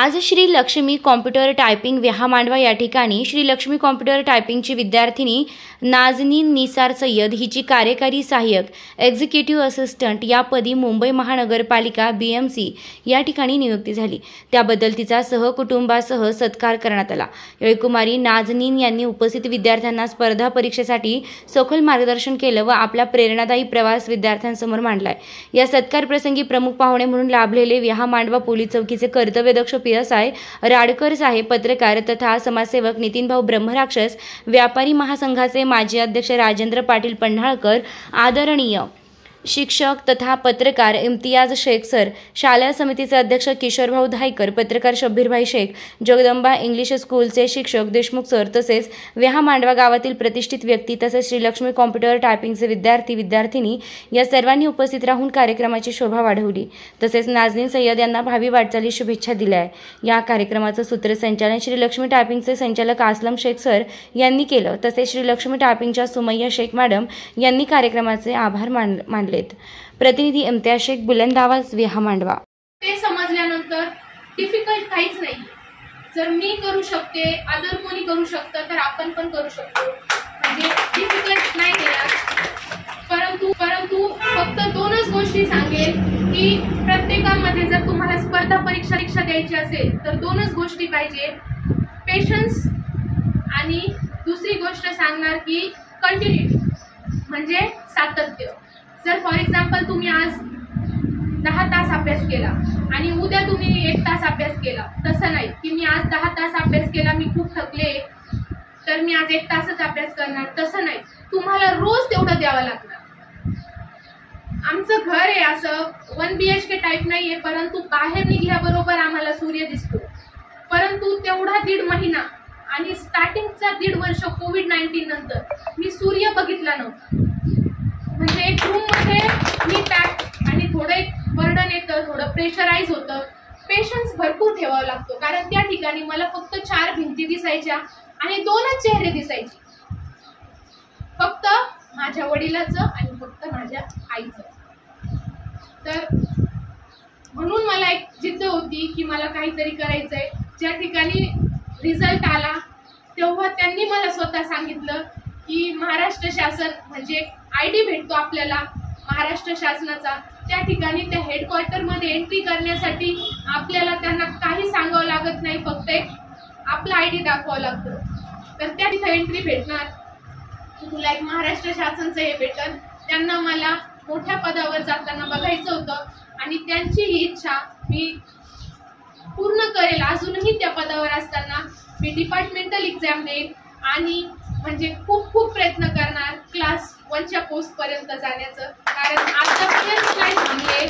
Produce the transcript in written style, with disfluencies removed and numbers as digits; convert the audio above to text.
आज Shri Lakshmi computer typing व्याहामांडवा या ठिकाणी श्री लक्ष्मी कॉम्प्युटर टायपिंगची विद्यार्थिनी नाझनीन निसार सय्यद हिची कार्यकारी सहाय्यक एक्झिक्युटिव्ह असिस्टंट या पदी मुंबई महानगरपालिका BMC या ठिकाणी नियुक्ती झाली। त्याबद्दल तिचा सहकुटुंबासह सत्कार करण्यात आला। यावेळी कुमारी नाझनीन यांनी उपस्थित विद्यार्थ्यांना स्पर्धा परीक्षेसाठी सखोल मार्गदर्शन केलं व आपला प्रेरणादायी प्रवास विद्यार्थ्यांसमोर मांडलाय। या सत्कार प्रसंगी प्रमुख पाहुणे म्हणून लाभलेले व्याहामांडवा पोलीस चौकीचे कर्तव्यदक्ष PSI राडकर साहेब, पत्रकार तथा समाजसेवक नितीनभाऊ ब्रह्मराक्षस, व्यापारी महासंघाचे माजी अध्यक्ष राजेंद्र पाटील पन्हाळकर, आदरणीय शिक्षक तथा पत्रकार इम्तियाज शेख सर, शालेय समितीचे अध्यक्ष किशोरभाऊ धायकर, पत्रकार शब्बीरभाई शेख, जगदंबा इंग्लिश स्कूलचे शिक्षक देशमुख सर तसेच व्याहामांडवा गावातील प्रतिष्ठित व्यक्ती तसेच श्री लक्ष्मी कॉम्प्युटर टायपिंगचे विद्यार्थी विद्यार्थिनी या सर्वांनी उपस्थित राहून कार्यक्रमाची शोभा वाढवली। तसेच नाझनीन सय्यद यांना भावी वाटचाली शुभेच्छा दिल्या। या कार्यक्रमाचं सूत्रसंचालन श्री लक्ष्मी टायपिंगचे संचालक असलम शेख सर यांनी केलं। तसेच श्री लक्ष्मी टायपिंगच्या सुमय्या शेख मॅडम यांनी कार्यक्रमाचे आभार मानले। प्रतिनिधी इम्तियाज शेख, बुलंद आवाज, व्याहामांडवा। ते समजल्यानंतर डिफिकल्ट काहीच नाही। जर मी करू शकते, अदर कोणी करू शकतं तर आपण पण करू शकतो। म्हणजे डिफिकल्ट नाही देणार, परंतु फक्त दोनच गोष्टी सांगेल की प्रत्येकामध्ये जर तुम्हाला स्पर्धा परीक्षा द्यायची असेल तर दोनच गोष्टी पाहिजे, पेशन्स आणि दुसरी गोष्ट सांगणार की कंटिन्यूटी म्हणजे सातत्य। जर फॉर एक्झाम्पल तुम्ही आज 10 तास अभ्यास केला आणि उद्या तुम्ही 1 तास अभ्यास केला, तसं नाही की मी आज 10 तास अभ्यास केला, मी खूप थकले तर मी आज 1 तासच अभ्यास करणार, तसं नाही। तुम्हाला रोज तेवढं द्यावं लागणार। आमचं घर आहे असं 1 BHK टाईप नाही आहे, परंतु बाहेर निघल्याबरोबर आम्हाला सूर्य दिसतो। परंतु तेवढा 1.5 महिना आणि स्टार्टिंगचा 1.5 वर्ष कोविड-19 नंतर मी सूर्य बघितला नव्हता। म्हणजे एक रूममध्ये मी पॅक आणि थोडं एक बर्डन येतं, थोडं प्रेशराईज होतं। पेशन्स भरपूर ठेवावा लागतो, कारण त्या ठिकाणी मला फक्त 4 भिंती दिसायच्या आणि 2च चेहरे दिसायचे, फक्त माझ्या वडिलाचं आणि फक्त माझ्या आईचं। तर म्हणून मला एक जिद्द होती की मला काहीतरी करायचंय। ज्या ठिकाणी रिझल्ट आला तेव्हा त्यांनी मला स्वतः सांगितलं की महाराष्ट्र शासन म्हणजे ID भेटतो आपल्याला महाराष्ट्र शासनाचा, त्या ठिकाणी त्या हेडक्वार्टरमध्ये एंट्री करण्यासाठी आपल्याला त्यांना काही सांगावं लागत नाही, फक्त एक आपला ID दाखवावं लागतं। तर त्या तिथे एंट्री भेटणार, तुला एक महाराष्ट्र शासनचं हे भेटल। त्यांना मला मोठ्या पदावर जाताना बघायचं होतं आणि त्यांची ही इच्छा मी पूर्ण करेल। अजूनही त्या पदावर असताना मी डिपार्टमेंटल एक्झाम देईन आणि म्हणजे खूप प्रयत्न करणार क्लास 1च्या पोस्ट पर्यंत जाण्याचं, कारण आतापर्यंत नाही थांबले।